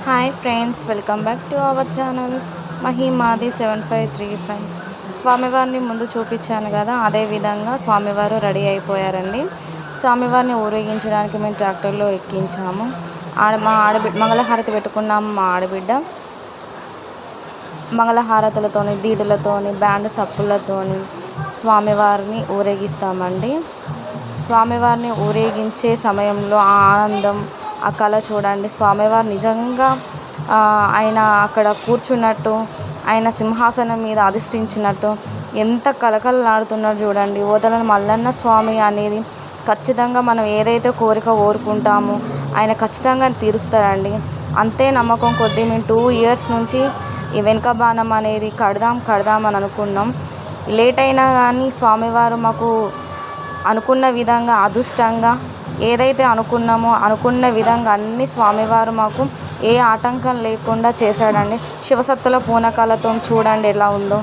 Hi friends, welcome back to our channel మహిమాది 7535. స్వామివారిని ముందు చూపించాను కదా, అదేవిధంగా స్వామివారు రెడీ అయిపోయారండి. స్వామివారిని ఊరేగించడానికి మేము ట్రాక్టర్లో ఎక్కించాము. మా ఆడబిడ్డ మంగళహారతి పెట్టుకున్నాము. మా ఆడబిడ్డ మంగళహారతులతోని, దీడులతోని, బ్యాండ్ సప్పులతోని స్వామివారిని ఊరేగిస్తామండి. స్వామివారిని ఊరేగించే సమయంలో ఆ ఆనందం, ఆ కళ చూడండి. స్వామివారు నిజంగా ఆయన అక్కడ కూర్చున్నట్టు, ఆయన సింహాసనం మీద అధిష్ఠించినట్టు ఎంత కలకలలాడుతున్నాడు చూడండి. ఓదెల మల్లన్న స్వామి అనేది ఖచ్చితంగా మనం ఏదైతే కోరిక కోరుకుంటామో ఆయన ఖచ్చితంగా తీరుస్తారండి. అంతే నమ్మకం కొద్దీ మేము 2 years నుంచి ఈ వెనుక బాణం అనేది కడదాం అని అనుకున్నాం. లేట్ అయినా కానీ స్వామివారు మాకు అనుకున్న విధంగా అదృష్టంగా ఏదైతే అనుకున్నామో అనుకున్న విధంగా అన్ని స్వామివారు మాకు ఏ ఆటంకం లేకుండా చేశాడండి. శివసత్తుల పూనకాలతో చూడండి ఎలా ఉందో.